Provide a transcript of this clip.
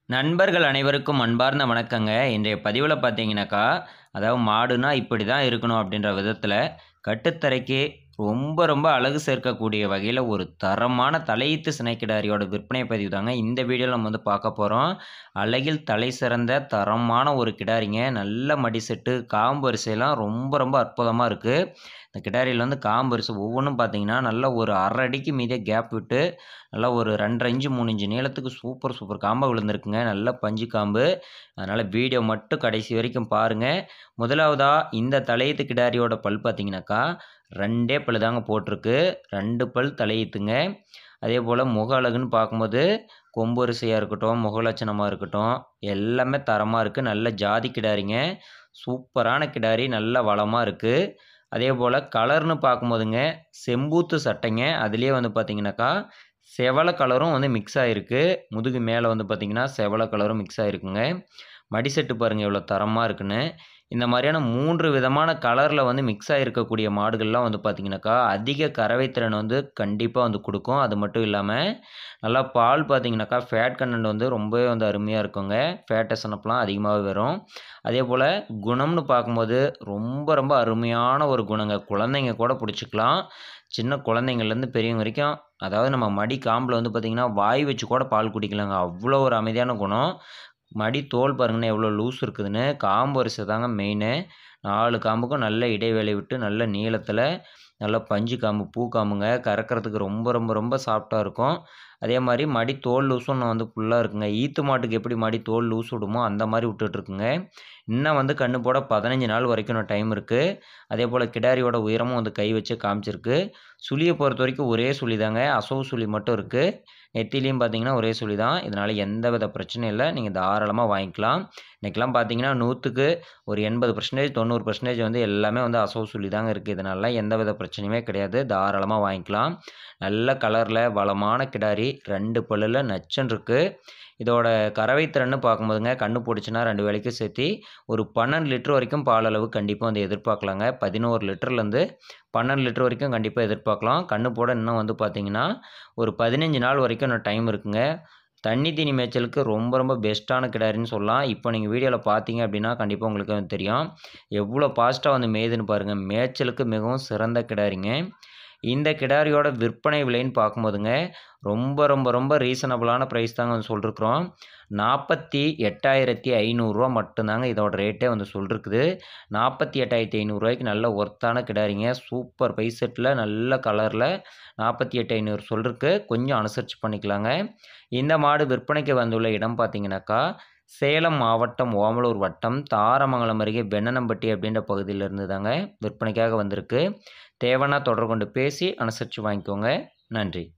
நண்பர்கள் அனைவருக்கும் அன்பார்ந்த வணக்கங்க. இன்றைய பதிவுல பார்த்தீங்கன்னாக்கா, அதாவது மாடுனா இப்படி தான் இருக்கணும் அப்படின்ற விதத்தில, கட்டுத்தரைக்கு ரொம்ப ரொம்ப அழகு சேர்க்கக்கூடிய வகையில ஒரு தரமான தலையீத்து சினைக்கிடாரியோட விற்பனை பதிவு தாங்க இந்த வீடியோல நம்ம வந்து பார்க்க போறோம். அழகில் தலை சிறந்த தரமான ஒரு கிடாரிங்க. நல்ல மடி செட்டு, காம்பு வரிசைலாம் ரொம்ப ரொம்ப அற்புதமா இருக்கு. இந்த கிடாரியில வந்து காம்பு வரிசை ஒவ்வொன்னும் பார்த்தீங்கன்னா, நல்ல ஒரு 1/2 அடிக்கு மீதே கேப் விட்டு, நல்லா ஒரு 2 1/2 இன்ச் 3 இன்ச் நீளத்துக்கு சூப்பர் சூப்பர் காம்பா விழுந்திருக்குங்க. நல்ல பஞ்சு காம்பு. அதனால வீடியோ மட்டும் கடைசி வரைக்கும் பாருங்க. முதலாவதா இந்த தலையீத்து கிடாரியோட பல் பார்த்தீங்கன்னாக்கா, 2 பல்லு தாங்க போட்டிருக்கு. 2 பல் தலையீத்துங்க. அதேபோல முக அழகுன்னு பார்க்கும்போது, கொம்பு வரிசையா இருக்கட்டும், முக லட்சணமா இருக்கட்டும், எல்லாமே தரமா இருக்கு. நல்ல ஜாதி கிடாரிங்க. சூப்பரான கிடாரி. நல்ல வளமா இருக்கு. அதேபோல கலர்ன்னு பார்க்கும்போதுங்க, செம்பூத்து சட்டைங்க. அதிலேயே வந்து பார்த்தீங்கன்னாக்கா, செவல கலரும் வந்து மிக்ஸ் ஆயிருக்கு. முதுகு மேல வந்து பார்த்தீங்கன்னா, செவல கலரும் மிக்ஸ் ஆயிருக்குங்க. மடி செட்டு பாருங்க எவ்வளோ தரமா இருக்குன்னு. இந்த மாரியான 3 விதமான கலர்ல வந்து மிக்ஸ் ஆயிருக்கக்கூடிய மாடுகள்லாம் வந்து பார்த்தீங்கன்னாக்கா, அதிக கறவை திறன் வந்து கண்டிப்பா வந்து குடுக்கும். அது மட்டும் இல்லாம, நல்லா பால் பார்த்தீங்கன்னாக்கா, ஃபேட் கன்டென்ட் வந்து ரொம்பவே வந்து அருமையா இருக்குங்க. ஃபேட் எசனப்லாம் அதிகமாவே வரும். அதேபோல குணம்னு பார்க்கும்போது, ரொம்ப ரொம்ப அருமையான ஒரு குணங்க. குழந்தைங்க கூட புடிச்சுக்கலாம். சின்ன குழந்தைங்கள்லேருந்து பெரியவங்க வரைக்கும், அதாவது நம்ம மடி காம்புல வந்து பார்த்தீங்கன்னா, வாய் வச்சு கூட பால் குடிக்கலாங்க. அவ்வளோ ஒரு அமைதியான குணம். மடி தோல் பாருங்கண்ணே எவ்வளோ லூஸ் இருக்குதுன்னு. காம்பு வரிசை தாங்க மெயினு. 4 காம்புக்கும் நல்ல இடைவெளி விட்டு, நல்ல நீளத்தில, நல்ல பஞ்சு காம்பு, பூ காம்புங்க. கறக்கிறதுக்கு ரொம்ப ரொம்ப ரொம்ப சாஃப்ட்டா இருக்கும். அதே மாரி மடி தோல் லூசும் வந்து ஃபுல்லா இருக்குங்க. ஈத்து மாட்டுக்கு எப்படி மடி தோல் லூஸ் விடுமோ, அந்த மாரி விட்டுட்டுருக்குங்க. இன்னும் வந்து கண்ணு போட 15 நாள் வரைக்கும் இன்னும் டைம் இருக்கு. அதேபோல கிடாரியோட உயரமும் வந்து கை வச்சு காமிச்சிருக்கு. சுழிய பொறுத்தவரைக்கும் ஒரே சுழி தாங்க. அசவு சுழி மட்டும் இருக்கு. நெத்திலியும் பார்த்தீங்கன்னா, ஒரே சுழி தான். இதனால எந்தவித பிரச்சனையும் இல்ல. நீங்க தாராளமா வாங்கிக்கலாம். இன்னைக்கெல்லாம் பார்த்தீங்கன்னா, 100க்கு ஒரு 80% 90% வந்து எல்லாமே வந்து அசவு சுழி தாங்க இருக்கு. இதனால எந்தவித பிரச்சனையுமே கிடையாது. தாராளமா வாங்கிக்கலாம். நல்ல கலர்ல வளமான கிடாரி. 2 பல்லுல நச்சுன்னு இருக்கு. இதோட கறவை திறன்னு பார்க்கும்போதுங்க, கண்ணு போட்டுச்சுன்னா 2 வேளைக்கும் சேர்த்தி ஒரு 12 லிட்டர் வரைக்கும் பால் அளவு கண்டிப்பா வந்து எதிர்பார்க்கலாங்க. 11 லிட்டர்லேருந்து 12 லிட்டர் வரைக்கும் கண்டிப்பா எதிர்பார்க்கலாம். கண்ணு போட இன்னும் வந்து பார்த்தீங்கன்னா, ஒரு 15 நாள் வரைக்கும் இன்னும் டைம் இருக்குங்க. தண்ணி தீனி மேய்ச்சலுக்கு ரொம்ப ரொம்ப பெஸ்ட்டான கிடாரின்னு சொல்லலாம். இப்போ நீங்க வீடியோல பார்த்தீங்க அப்படின்னா, கண்டிப்பா உங்களுக்கு வந்து தெரியும். எவ்வளோ ஃபாஸ்ட்டா வந்து மேயுதுன்னு பாருங்க. மேய்ச்சலுக்கு மிகவும் சிறந்த கிடாரிங்க. இந்த கிடாரியோட விற்பனை விலைன்னு பார்க்கும்போதுங்க, ரொம்ப ரொம்ப ரொம்ப ரீசனபிளான பிரைஸ் தாங்க வந்து சொல்லிருக்கிறோம். ரூ. 48,500 மட்டும்தாங்க இதோட ரேட்டே வந்து சொல்லிருக்குது. ரூ. 48,500 நல்ல ஒர்த்தான கிடாரிங்க. சூப்பர் பை செட்ல நல்ல கலர்ல 48,500 சொல்லிருக்கு. கொஞ்சம் அனுசரிச்சு பண்ணிக்கலாங்க. இந்த மாடு விற்பனைக்கு வந்துள்ள இடம் பார்த்தீங்கன்னாக்கா, சேலம் மாவட்டம், ஓமலூர் வட்டம், தாரமங்கலம் அருகே வெண்ணனம்பட்டி அப்படின்ற பகுதியிலிருந்து தாங்க விற்பனைக்காக வந்திருக்கு. தேவைன்னா தொடர்பு கொண்டு பேசி அனுசரித்து வாங்கிக்கோங்க. நன்றி.